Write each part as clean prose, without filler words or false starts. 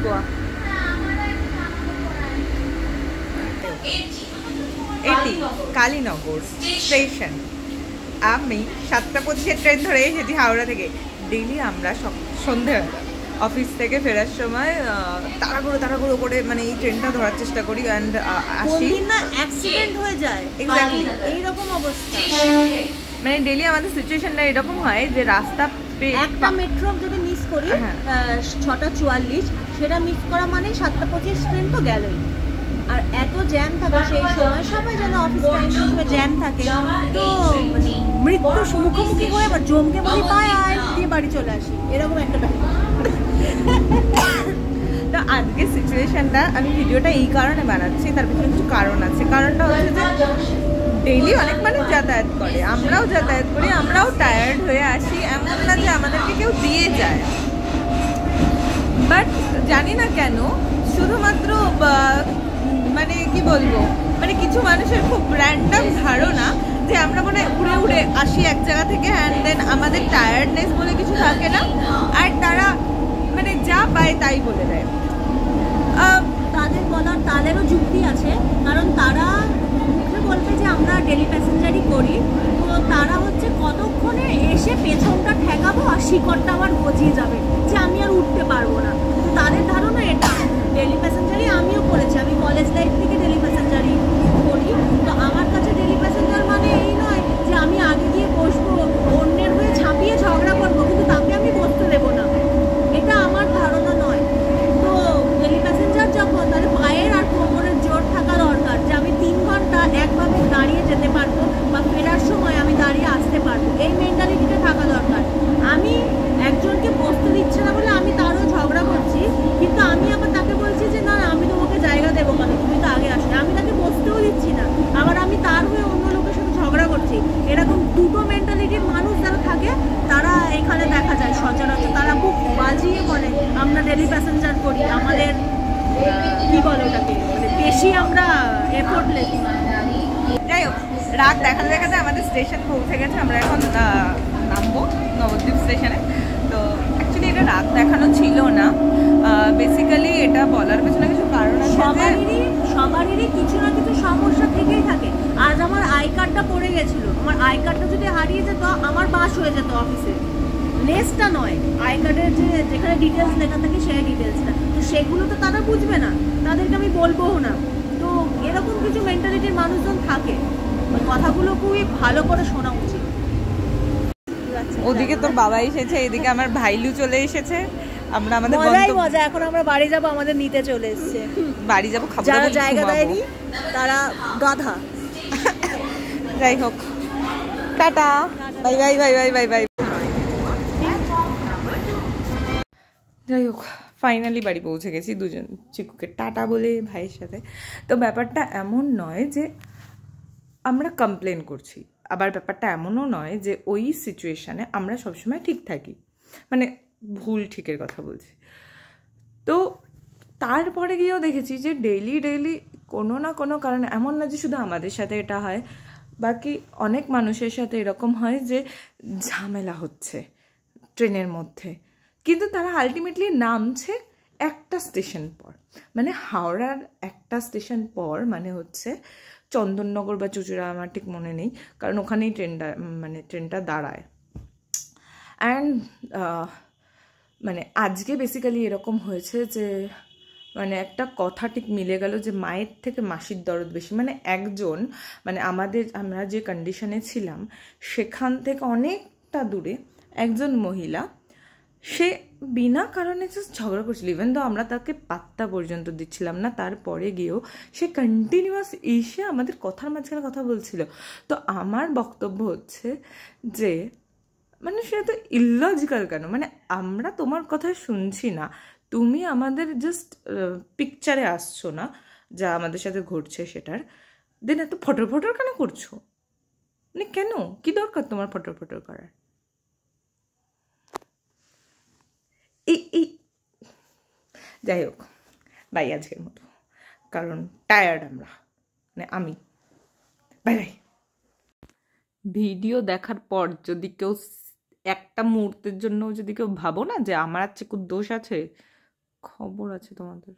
গোয়া। এটি কালীনগর স্টেশন। আমি 7:25 ট্রেন ধরে এসেছি হাওড়া থেকে। ডেইলি আমরা সন্ধ্যাবেলা অফিস থেকে ফেরার সময় তাড়াহুড়ো করে মানে এই ট্রেনটা ধরার চেষ্টা করি অ্যান্ড আসি না অ্যাক্সিডেন্ট হয়ে যায়, এক্স্যাক্টলি এইরকম অবস্থা। মানে ডেইলি আমাদের সিচুয়েশনটা এরকম হয় যে রাস্তা একটা মেট্রো যদি মিস করি 6:44, সেটা মিস করা মানে 7:25 ট্রেন তো গেলই। আর এত জ্যাম থাকে সেই সময়, সবাই যেন অফিস টাইমে জ্যাম থাকে, তো মানে মৃত্যু মুখোমুখি হয়ে আবার জমকে বলি পায় আর দিয়ে বাড়ি চলে আসি, এরকম একটা ব্যাপার। তো আজকে সিচুয়েশনটা আমি ভিডিওটা এই কারণে বানাচ্ছি, তার পিছনে কিছু কারণ আছে। কারণটা হচ্ছে যে ডেইলি অনেক মানুষ যাতায়াত করে, আমরাও যাতায়াত করি, আমরাও টায়ার্ড হয়ে আসি, এমন না যে আমাদেরকে কেউ দিয়ে যায়। বাট জানি না কেন শুধুমাত্র মানে কি বলবো, মানে কিছু মানুষের খুব র্যান্ডম ধারণা যে আমরা মনে হয় উড়ে উড়ে আসি এক জায়গা থেকে, অ্যান্ড দেন আমাদের টায়ার্ডনেস বলে কিছু থাকে না, আর তারা মানে যা পায় তাই বলে দেয়। তাদের বলার তাদেরও যুক্তি আছে, কারণ তারা মুখে বলবে যে আমরা ডেলি প্যাসেঞ্জারই করি, তো তারা হচ্ছে কতক্ষণে এসে পেছনটা ঠেকাবো আর শিকড়টা আবার গজিয়ে যাবে যে আমি আর উঠতে পারবো না। তো তাদের ধারণা এটা। ডেলি প্যাসেঞ্জারই আমিও করেছি, আমি কলেজ লাইফ থেকে ডেলি প্যাসেঞ্জারই করি। তো আমার কাছে ডেলি প্যাসেঞ্জার মানে এই নয় যে আমি আগে গিয়ে বসবো, অন্যের হয়ে ঝাঁপিয়ে ঝগড়া করবো, কিন্তু তাকে আমি বসতে দেবো না, এটা আমার ধারণা নয়। তো ডেলি প্যাসেঞ্জার যখন, তাহলে পায়ের আর কোমরের জোর থাকা দরকার যে আমি 3 ঘন্টা একভাবে দাঁড়িয়ে যেতে পারবো বা ফেরার সময় আমি দাঁড়িয়ে আসতে পারবো, এই মেন্টালিটিটা থাকা দরকার। আমি একজনকে বসতে দিচ্ছে না বলে আমি তারও ঝগড়া করছি, কিন্তু আমি আবার তাকে বলছি যে না আমি তোমাকে জায়গা দেবো কেন, তুমি তো আগে আসলে, আমি তাকে বসতেও দিচ্ছি না, আবার আমি তার হয়ে অন্য লোকের সাথে ঝগড়া করছি। এরকম দুটো মেন্টালিটির মানুষ যারা থাকে তারা এখানে দেখা যায় সচরাচর, তারা খুব বাজিয়ে বলে আমরা ডেলি প্যাসেঞ্জার করি, আমাদের কি বলে ওটাকে, মানে বেশি আমরা এফোর্টলেস। যাই হোক, রাত দেখাতে দেখাতে আমাদের স্টেশন পৌঁছে গেছে। আমরা এখন নামবো নবদ্বীপ স্টেশনে। তো অ্যাকচুয়ালি এটা রাত দেখানো ছিল না, বেসিক্যালি এটা বলার পেছনে কিছু কারণ আছে। সবারই কিছু না কিছু সমস্যা থেকেই থাকে। আজ আমার আই কার্ডটা পড়ে গেছিলো, আমার আই কার্ডটা যদি হারিয়ে যেত আমার বাস হয়ে যেত অফিসে, লেসটা নয়, আই কার্ডের যেখানে ডিটেলস লেখা থাকে সেই ডিটেলসটা, তো সেগুলো তো তারা বুঝবে না, তাদেরকে আমি বলবোও না। তো এরকম কিছু মেন্টালিটির মানুষজন থাকে, কথাগুলো খুবই ভালো করে শোনা উচিত। ওদিকে তোর বাবা এসেছে, এদিকে আমার ভাইলু চলে এসেছে। আমরা আমাদের মজা, এখন আমরা বাড়ি যাবো, আমাদের নিতে চলে এসছে। বাড়ি যাবো, খাবো, যারা জায়গা দেয়নি তারা গাধা। যাই হোক, tata, bye bye bye bye bye bye. যাই হোক, ফাইনালি বাড়ি পৌঁছে গেছি দুজন, চিকুকে টাটা বলে ভাইয়ের সাথে। তো ব্যাপারটা এমন নয় যে আমরা কমপ্লেন করছি, আবার ব্যাপারটা এমনও নয় যে ওই সিচুয়েশানে আমরা সবসময় ঠিক থাকি, মানে ভুল ঠিকের কথা বলছি। তো তারপরে গিয়েও দেখেছি যে ডেইলি কোনো না কোনো কারণে, এমন না যে শুধু আমাদের সাথে এটা হয়, বাকি অনেক মানুষের সাথে এরকম হয় যে ঝামেলা হচ্ছে ট্রেনের মধ্যে, কিন্তু তারা আলটিমেটলি নামছে একটা স্টেশন পর, মানে হাওড়ার একটা স্টেশন পর, মানে হচ্ছে চন্দননগর বা চুচুড়া, আমার ঠিক মনে নেই, কারণ ওখানেই ট্রেনটা দাঁড়ায়। অ্যান্ড মানে আজকে বেসিক্যালি এরকম হয়েছে যে মানে একটা কথা ঠিক মিলে গেল যে মায়ের থেকে মাসির দরদ বেশি। মানে একজন, মানে আমরা যে কন্ডিশনে ছিলাম সেখান থেকে অনেকটা দূরে একজন মহিলা, সে বিনা কারণে জাস্ট ঝগড়া করছিল, ইভেন তো আমরা তাকে পাত্তা পর্যন্ত দিচ্ছিলাম না, তারপরে গিয়েও সে কন্টিনিউয়াস এসে আমাদের কথার মাঝখানে কথা বলছিল। তো আমার বক্তব্য হচ্ছে যে মানে সেটা তো ইললজিক্যাল কেন, মানে আমরা তোমার কথা শুনছি না, তুমি আমাদের জাস্ট পিকচারে আসছো না যা আমাদের সাথে ঘটছে সেটার, দেন এত ফটর ফটর কেন করছো, মানে কেন, কি দরকার তোমার ফটর ফটর করার? এই যাই হোক, বাই আজকের মতো, কারণ টায়ার্ড আমরা, মানে আমি। Bye bye. ভিডিও দেখার পর যদি কেউ একটা মুহূর্তের জন্য যদি কেউ ভাবো না যে আমার আর চিকুর দোষ আছে, খবর আছে তোমাদের?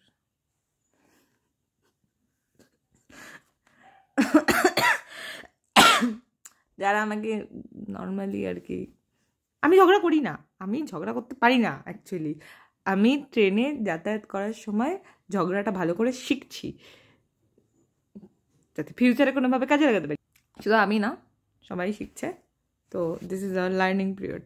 যারা আমাকে নর্মালি আর কি, আমি ঝগড়া করি না, আমি ঝগড়া করতে পারি না অ্যাকচুয়ালি। আমি ট্রেনে যাতায়াত করার সময় ঝগড়াটা ভালো করে শিখছি, যাতে ফিউচারে কোনোভাবে কাজে লাগাতে পারি। শুধু আমি না, সবাই শিখছে। তো this is a learning period.